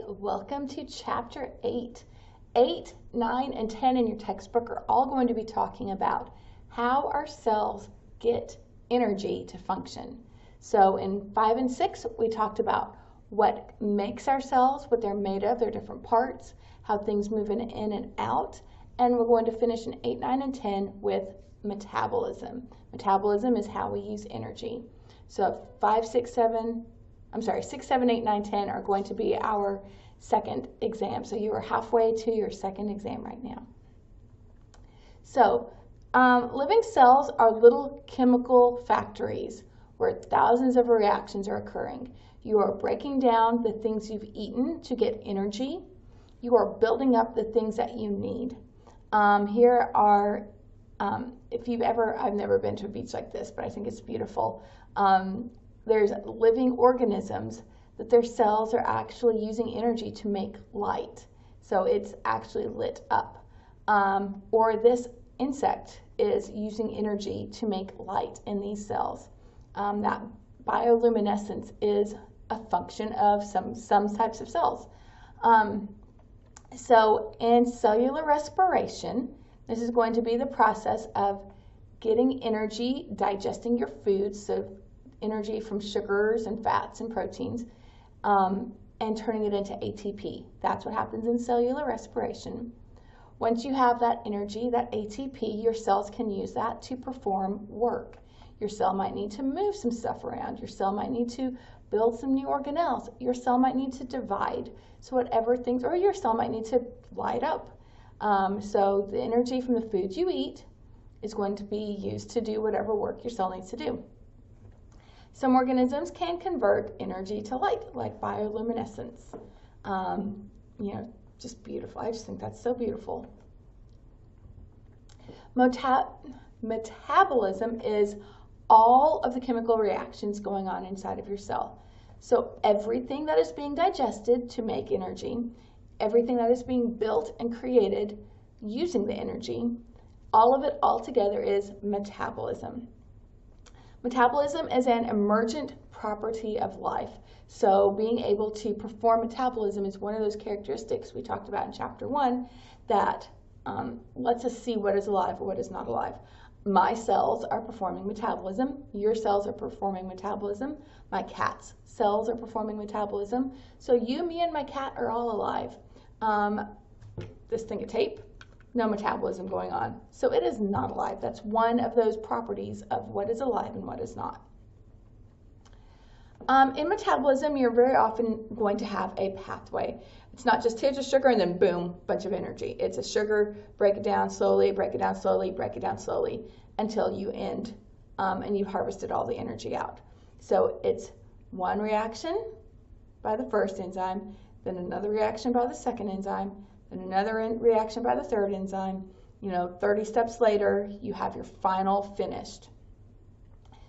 welcome to Chapter 8. 8, 9, and 10 in your textbook are all going to be talking about how our cells get energy to function. So in 5 and 6, we talked about what makes our cells, what they're made of, their different parts, how things move in and out, and we're going to finish in 8, 9, and 10 with metabolism. Metabolism is how we use energy. So 6, 7, 8, 9, 10 are going to be our second exam. So you are halfway to your second exam right now. So living cells are little chemical factories where thousands of reactions are occurring. You are breaking down the things you've eaten to get energy. You are building up the things that you need. Here are, I've never been to a beach like this, but I think it's beautiful. There's living organisms that their cells are actually using energy to make light. So it's actually lit up. Or this insect is using energy to make light in these cells. That bioluminescence is a function of some types of cells. So in cellular respiration, this is going to be the process of getting energy, digesting your foods, so energy from sugars and fats and proteins, and turning it into ATP. That's what happens in cellular respiration. Once you have that energy, that ATP, your cells can use that to perform work. Your cell might need to move some stuff around. Your cell might need to build some new organelles. Your cell might need to divide. So whatever things, or your cell might need to light up. So the energy from the foods you eat is going to be used to do whatever work your cell needs to do. Some organisms can convert energy to light, like bioluminescence. Just beautiful. I just think that's so beautiful. Metabolism is all of the chemical reactions going on inside of your cell. So everything that is being digested to make energy, everything that is being built and created using the energy, all of it all together is metabolism. Metabolism is an emergent property of life. So being able to perform metabolism is one of those characteristics we talked about in Chapter 1 that lets us see what is alive or what is not alive. My cells are performing metabolism. Your cells are performing metabolism. My cat's cells are performing metabolism. So you, me, and my cat are all alive. This thing of tape, no metabolism going on. So it is not alive. That's one of those properties of what is alive and what is not. In metabolism, you're very often going to have a pathway. It's not just here's a sugar and then boom, bunch of energy. It's a sugar, break it down slowly, break it down slowly, break it down slowly until you end and you've harvested all the energy out. So it's one reaction by the first enzyme, then another reaction by the second enzyme, then another reaction by the third enzyme. 30 steps later, you have your final finished.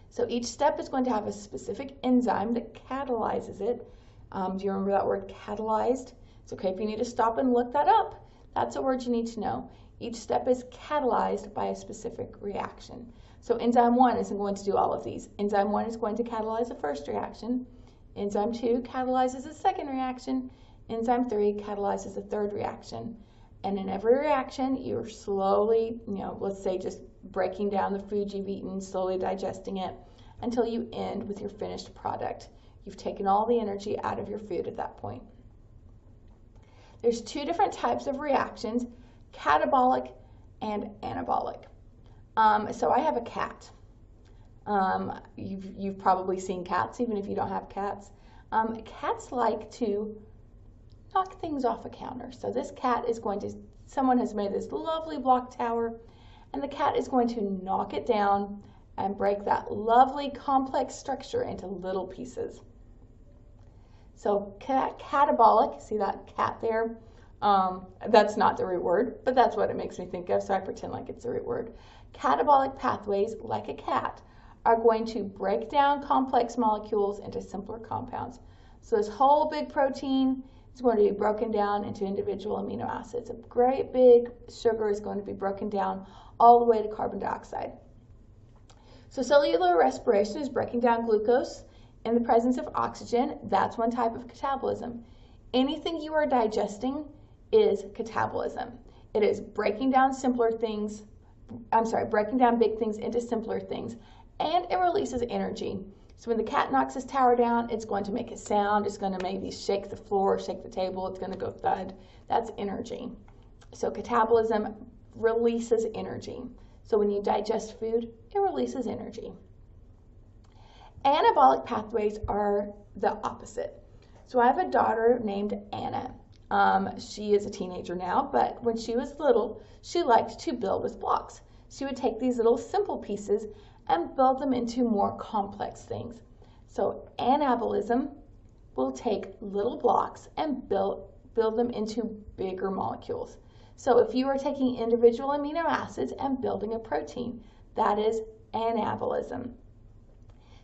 So each step is going to have a specific enzyme that catalyzes it. Do you remember that word catalyzed? It's okay if you need to stop and look that up. That's a word you need to know. Each step is catalyzed by a specific reaction. So enzyme 1 isn't going to do all of these. Enzyme 1 is going to catalyze the first reaction. Enzyme 2 catalyzes the second reaction. Enzyme 3 catalyzes the third reaction. And in every reaction, you're slowly, let's say just breaking down the food you've eaten, slowly digesting it until you end with your finished product. You've taken all the energy out of your food at that point. There's two different types of reactions, catabolic and anabolic. So I have a cat. You've probably seen cats, even if you don't have cats. Cats like to knock things off a counter. So this cat is someone has made this lovely block tower, and the cat is going to knock it down and break that lovely complex structure into little pieces. So catabolic, see that cat there? That's not the root word, but that's what it makes me think of, so I pretend like it's the root word. Catabolic pathways, like a cat, are going to break down complex molecules into simpler compounds. So this whole big protein is going to be broken down into individual amino acids. A great big sugar is going to be broken down all the way to carbon dioxide. So cellular respiration is breaking down glucose in the presence of oxygen. That's one type of catabolism. Anything you are digesting is catabolism. It is breaking down breaking down big things into simpler things, and it releases energy. So when the cat knocks his tower down, it's going to make a sound, it's going to maybe shake the floor, shake the table, it's going to go thud. That's energy. So catabolism releases energy. So when you digest food, it releases energy. Anabolic pathways are the opposite. So I have a daughter named Anna. She is a teenager now, but when she was little, she liked to build with blocks. She would take these little simple pieces and build them into more complex things. So anabolism will take little blocks and build them into bigger molecules. So if you are taking individual amino acids and building a protein, that is anabolism.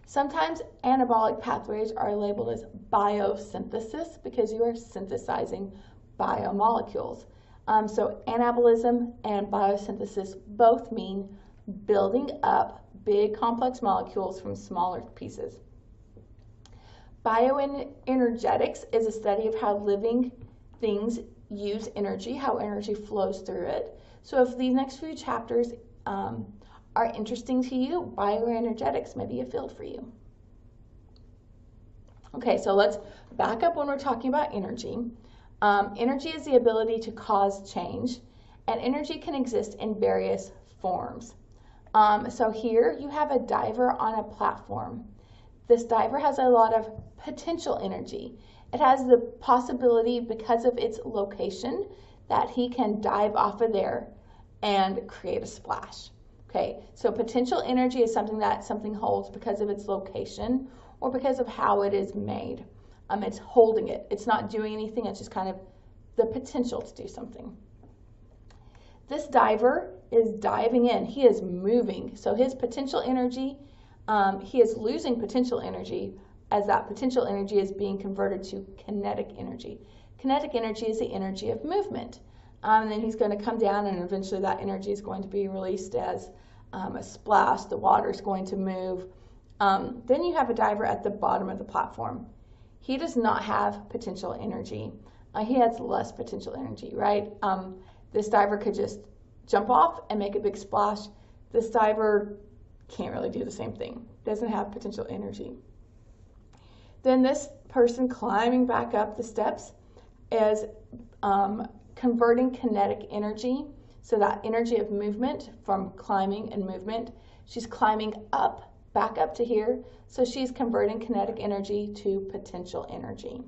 Sometimes anabolic pathways are labeled as biosynthesis because you are synthesizing biomolecules. So anabolism and biosynthesis both mean building up big complex molecules from smaller pieces. Bioenergetics is a study of how living things use energy, how energy flows through it. So if these next few chapters are interesting to you, bioenergetics may be a field for you. Okay, so let's back up when we're talking about energy. Energy is the ability to cause change, and energy can exist in various forms. So here you have a diver on a platform. This diver has a lot of potential energy. It has the possibility, because of its location, that he can dive off of there and create a splash. Okay, so potential energy is something that something holds because of its location or because of how it is made. It's holding it. It's not doing anything. It's just kind of the potential to do something. This diver is diving in. He is moving. So his potential energy, he is losing potential energy as that potential energy is being converted to kinetic energy. Kinetic energy is the energy of movement. And then he's going to come down, and eventually that energy is going to be released as a splash. The water is going to move. Then you have a diver at the bottom of the platform. He does not have potential energy. He has less potential energy, right? This diver could just jump off and make a big splash. This diver can't really do the same thing. Doesn't have potential energy. Then this person climbing back up the steps is converting kinetic energy. So that energy of movement from climbing and movement, she's climbing up, back up to here. So she's converting kinetic energy to potential energy.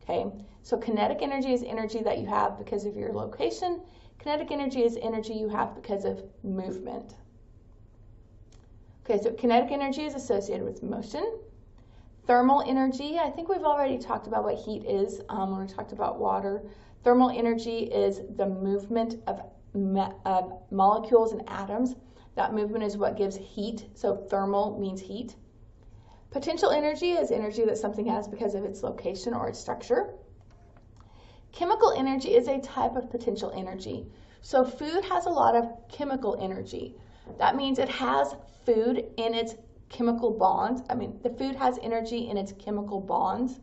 Okay, so kinetic energy is energy that you have because of your location. Kinetic energy is energy you have because of movement. Okay, so kinetic energy is associated with motion. Thermal energy, I think we've already talked about what heat is when we talked about water. Thermal energy is the movement of molecules and atoms. That movement is what gives heat, so thermal means heat. Potential energy is energy that something has because of its location or its structure. Chemical energy is a type of potential energy. So food has a lot of chemical energy. That means it has food in its chemical bonds. The food has energy in its chemical bonds,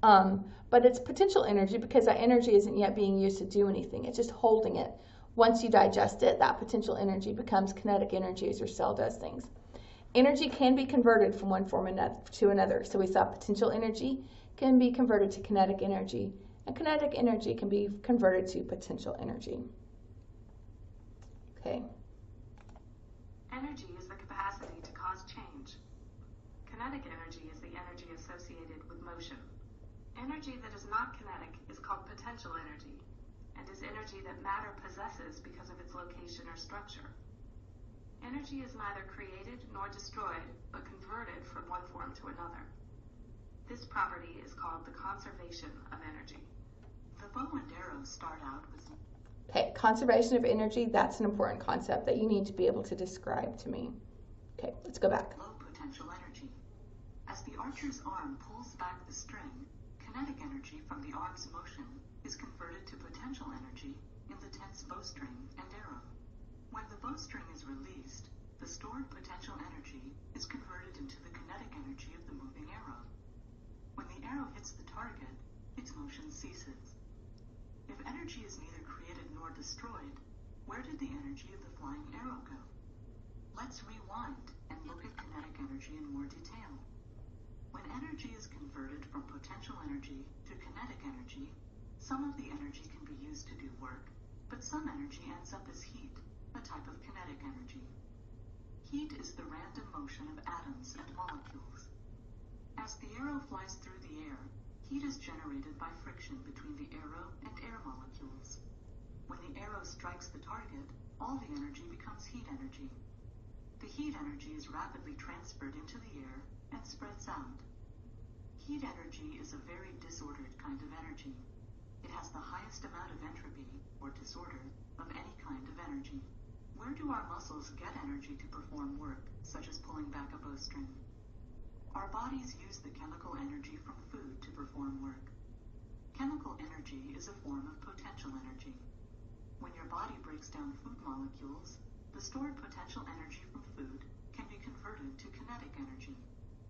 but it's potential energy because that energy isn't yet being used to do anything. It's just holding it. Once you digest it, that potential energy becomes kinetic energy as your cell does things. Energy can be converted from one form to another. So we saw potential energy can be converted to kinetic energy, and kinetic energy can be converted to potential energy. Okay. Energy is the capacity to cause change. Kinetic energy is the energy associated with motion. Energy that is not kinetic is called potential energy, and is energy that matter possesses because of its location or structure. Energy is neither created nor destroyed, but converted from one form to another. This property is called the conservation of energy. The bow and arrow start out with... Okay, conservation of energy, that's an important concept that you need to be able to describe to me. Okay, let's go back. Low potential energy. As the archer's arm pulls back the string, kinetic energy from the arm's motion is converted to potential energy in the tense bowstring and arrow. When the bowstring is released, the stored potential energy is converted into the kinetic energy of the moving arrow. When the arrow hits the target, its motion ceases. If energy is neither created nor destroyed, where did the energy of the flying arrow go? Let's rewind and look at kinetic energy in more detail. When energy is converted from potential energy to kinetic energy, some of the energy can be used to do work, but some energy ends up as heat, a type of kinetic energy. Heat is the random motion of atoms and molecules. As the arrow flies through the air, heat is generated by friction between the arrow and air molecules. When the arrow strikes the target, all the energy becomes heat energy. The heat energy is rapidly transferred into the air and spreads out. Heat energy is a very disordered kind of energy. It has the highest amount of entropy, or disorder, of any kind of energy. Where do our muscles get energy to perform work, such as pulling back a bowstring? Our bodies use the chemical energy from food to perform work. Chemical energy is a form of potential energy. When your body breaks down food molecules, the stored potential energy from food can be converted to kinetic energy.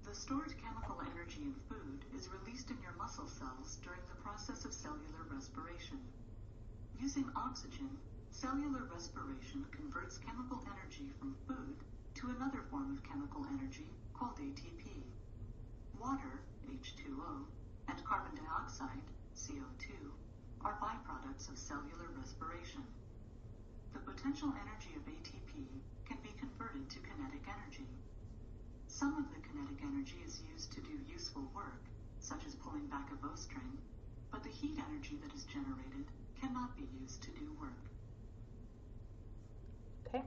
The stored chemical energy in food is released in your muscle cells during the process of cellular respiration. Using oxygen, cellular respiration converts chemical energy from food to another form of chemical energy called ATP. Water, H2O, and carbon dioxide, CO2, are byproducts of cellular respiration. The potential energy of ATP can be converted to kinetic energy. Some of the kinetic energy is used to do useful work, such as pulling back a bowstring, but the heat energy that is generated cannot be used to do work. Okay.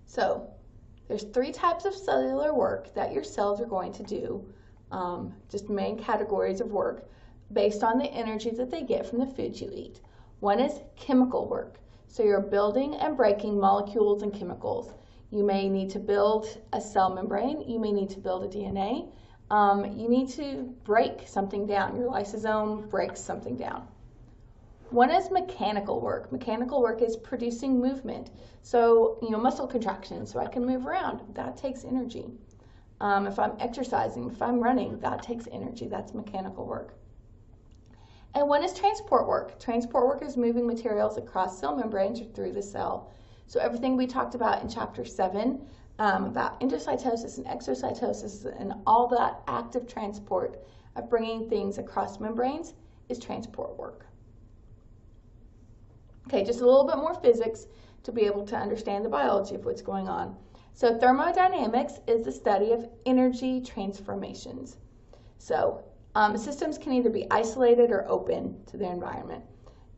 So, there's 3 types of cellular work that your cells are going to do, just main categories of work, based on the energy that they get from the food you eat. One is chemical work. So you're building and breaking molecules and chemicals. You may need to build a cell membrane. You may need to build a DNA. You need to break something down. Your lysosome breaks something down. One is mechanical work. Mechanical work is producing movement. So, muscle contractions, so I can move around. That takes energy. If I'm exercising, if I'm running, that takes energy. That's mechanical work. And one is transport work. Transport work is moving materials across cell membranes or through the cell. So everything we talked about in chapter 7 about endocytosis and exocytosis and all that active transport of bringing things across membranes is transport work. Okay, just a little bit more physics to be able to understand the biology of what's going on. So thermodynamics is the study of energy transformations. So systems can either be isolated or open to their environment.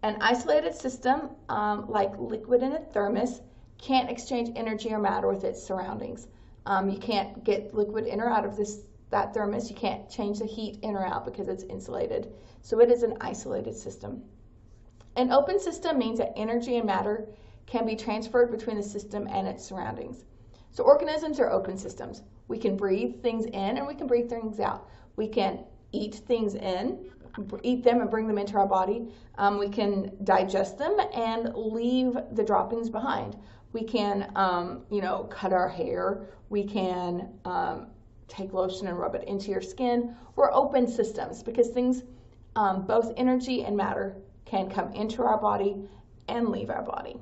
An isolated system, like liquid in a thermos, can't exchange energy or matter with its surroundings. You can't get liquid in or out of that thermos. You can't change the heat in or out because it's insulated. So it is an isolated system. An open system means that energy and matter can be transferred between the system and its surroundings. So organisms are open systems. We can breathe things in and we can breathe things out. We can eat things in, eat them and bring them into our body. We can digest them and leave the droppings behind. We can, cut our hair. We can take lotion and rub it into your skin. We're open systems because things, both energy and matter, can come into our body and leave our body.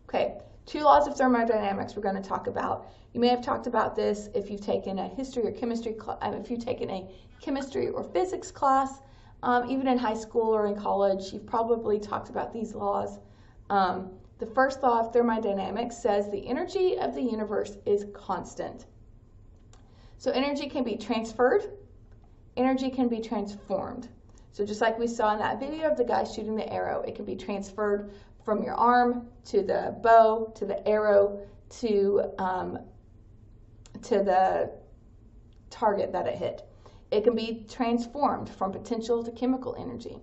Okay, 2 laws of thermodynamics we're going to talk about. You may have talked about this if you've taken a history or chemistry class, if you've taken a chemistry or physics class, even in high school or in college, you've probably talked about these laws. The first law of thermodynamics says the energy of the universe is constant. So energy can be transferred, energy can be transformed. So just like we saw in that video of the guy shooting the arrow, it can be transferred from your arm to the bow, to the arrow, to the target that it hit. It can be transformed from potential to chemical energy,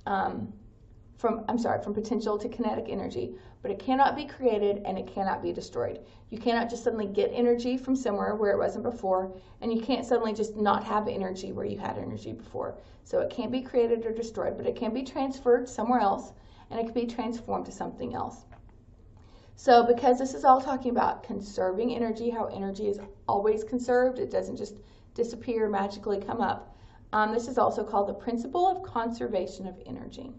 from potential to kinetic energy, but it cannot be created and it cannot be destroyed. You cannot just suddenly get energy from somewhere where it wasn't before, and you can't suddenly just not have energy where you had energy before. So it can't be created or destroyed, but it can be transferred somewhere else, and it can be transformed to something else. So because this is all talking about conserving energy, how energy is always conserved, it doesn't just disappear, magically come up. This is also called the principle of conservation of energy.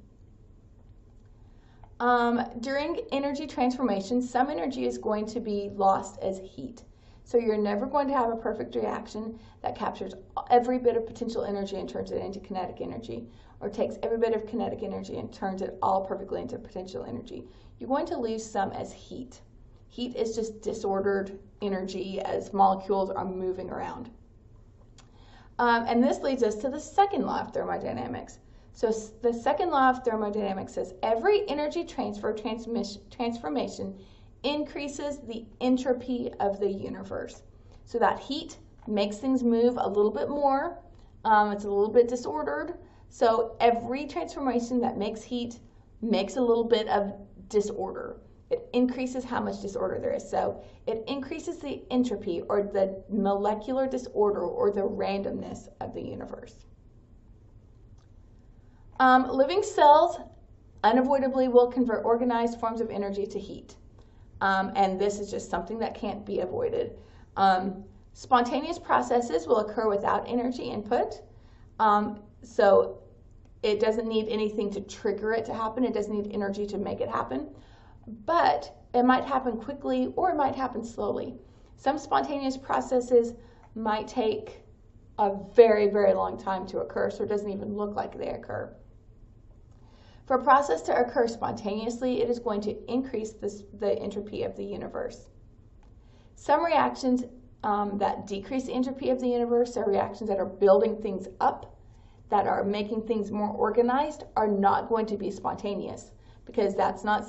During energy transformation, some energy is going to be lost as heat. So you're never going to have a perfect reaction that captures every bit of potential energy and turns it into kinetic energy, or takes every bit of kinetic energy and turns it all perfectly into potential energy. You're going to lose some as heat. Heat is just disordered energy as molecules are moving around. And this leads us to the second law of thermodynamics. So the second law of thermodynamics says every energy transformation increases the entropy of the universe. So that heat makes things move a little bit more. It's a little bit disordered. So every transformation that makes heat makes a little bit of disorder. It increases how much disorder there is. So it increases the entropy, or the molecular disorder, or the randomness of the universe. Living cells unavoidably will convert organized forms of energy to heat. And this is just something that can't be avoided. Spontaneous processes will occur without energy input. So it doesn't need anything to trigger it to happen. It doesn't need energy to make it happen. But it might happen quickly, or it might happen slowly. Some spontaneous processes might take a very, very long time to occur, so it doesn't even look like they occur. For a process to occur spontaneously, it is going to increase the entropy of the universe. Some reactions that decrease the entropy of the universe, are reactions that are building things up, that are making things more organized, are not going to be spontaneous, because that's not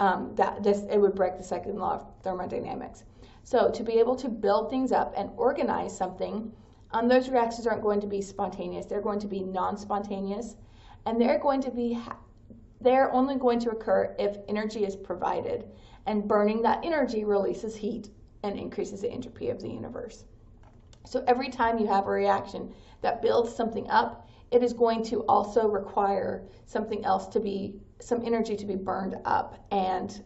it would break the second law of thermodynamics. So to be able to build things up and organize something, those reactions aren't going to be spontaneous. They're going to be non-spontaneous, and they're only going to occur if energy is provided, and burning that energy releases heat and increases the entropy of the universe. So every time you have a reaction that builds something up, it is going to also require something else to be, some energy to be burned up, and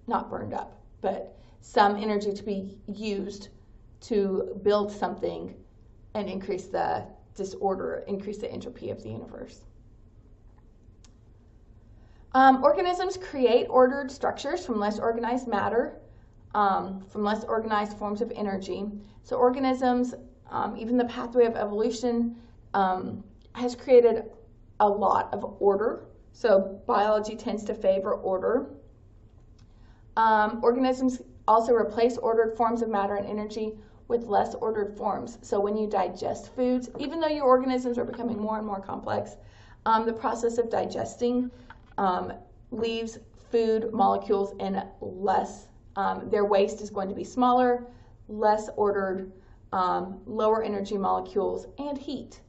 not burned up, but some energy to be used to build something and increase the disorder, increase the entropy of the universe. Organisms create ordered structures from less organized matter, from less organized forms of energy. So organisms, even the pathway of evolution, has created a lot of order. So biology tends to favor order. Organisms also replace ordered forms of matter and energy with less ordered forms. So when you digest foods, even though your organisms are becoming more and more complex, the process of digesting leaves food molecules in less, their waste is going to be smaller, less ordered, lower energy molecules, and heat.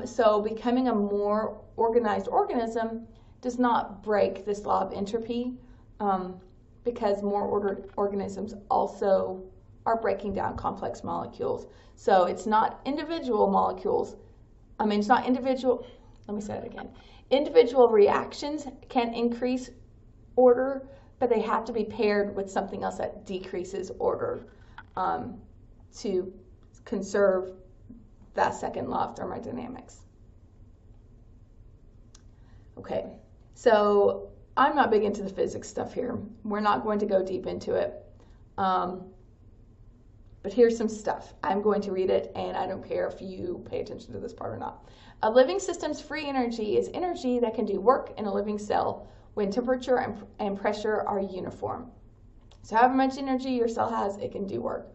So becoming a more organized organism does not break this law of entropy, because more ordered organisms also are breaking down complex molecules. So it's not individual molecules. It's not individual, let me say it again. Individual reactions can increase order, but they have to be paired with something else that decreases order to conserve that second law of thermodynamics. Okay, so I'm not big into the physics stuff here. We're not going to go deep into it. But here's some stuff. I'm going to read it, and I don't care if you pay attention to this part or not. A living system's free energy is energy that can do work in a living cell when temperature and pressure are uniform. So however much energy your cell has, it can do work.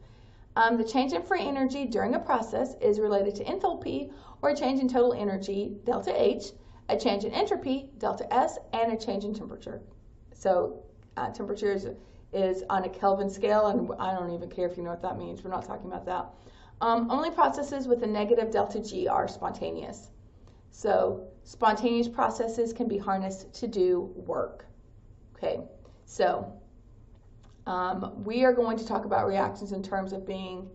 The change in free energy during a process is related to enthalpy, or a change in total energy, delta H, a change in entropy, delta S, and a change in temperature. So temperature is on a Kelvin scale, and I don't even care if you know what that means. We're not talking about that. Only processes with a negative delta G are spontaneous. So spontaneous processes can be harnessed to do work. Okay, so we are going to talk about reactions in terms of being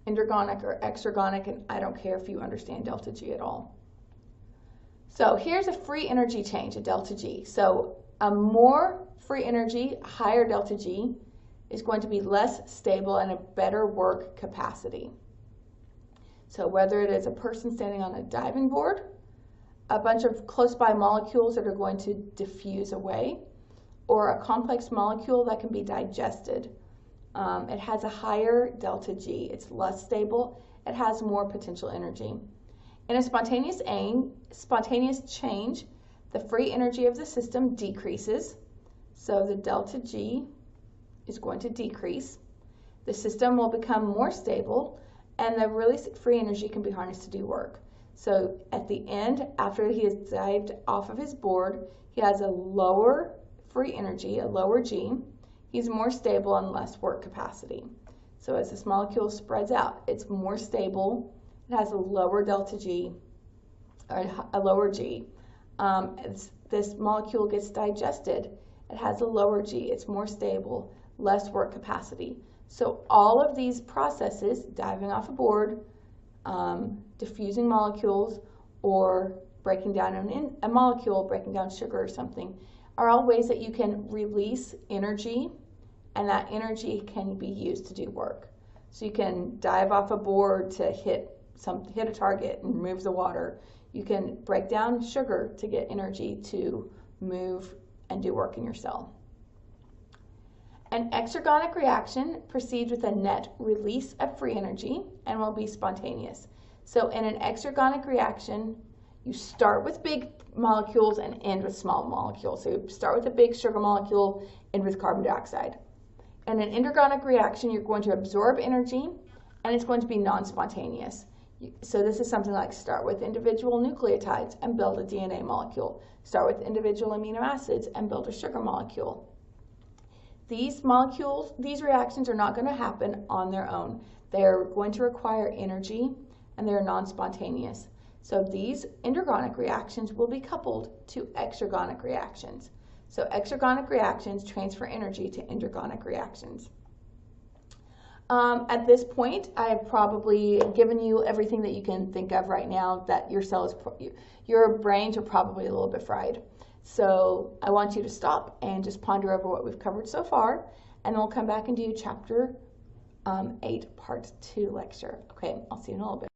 endergonic or exergonic, and I don't care if you understand delta G at all. So here's a free energy change, a delta G. So a more free energy, higher delta G, is going to be less stable and a better work capacity. So whether it is a person standing on a diving board, a bunch of close by molecules that are going to diffuse away, or a complex molecule that can be digested. It has a higher delta G. It's less stable. It has more potential energy. In a spontaneous change, the free energy of the system decreases. So the delta G is going to decrease. The system will become more stable, and the released free energy can be harnessed to do work. So at the end, after he has dived off of his board, he has a lower free energy, a lower G. He's more stable and less work capacity. So as this molecule spreads out, it's more stable. It has a lower delta G, or a lower G. As this molecule gets digested, it has a lower G. It's more stable, less work capacity. So all of these processes, diving off a board, diffusing molecules, or breaking down a molecule, breaking down sugar or something, are all ways that you can release energy, and that energy can be used to do work. So you can dive off a board to hit a target and remove the water. You can break down sugar to get energy to move and do work in your cell. An exergonic reaction proceeds with a net release of free energy and will be spontaneous. So in an exergonic reaction, you start with big molecules and end with small molecules. So you start with a big sugar molecule, end with carbon dioxide. In an endergonic reaction, you're going to absorb energy, and it's going to be non-spontaneous. So this is something like start with individual nucleotides and build a DNA molecule. Start with individual amino acids and build a sugar molecule. These reactions are not going to happen on their own. They are going to require energy, and they are non-spontaneous. So these endergonic reactions will be coupled to exergonic reactions. So exergonic reactions transfer energy to endergonic reactions. At this point, I have probably given you everything that you can think of right now that your brains are probably a little bit fried. So I want you to stop and just ponder over what we've covered so far, and then we'll come back and do chapter 8, part 2 lecture. Okay, I'll see you in a little bit.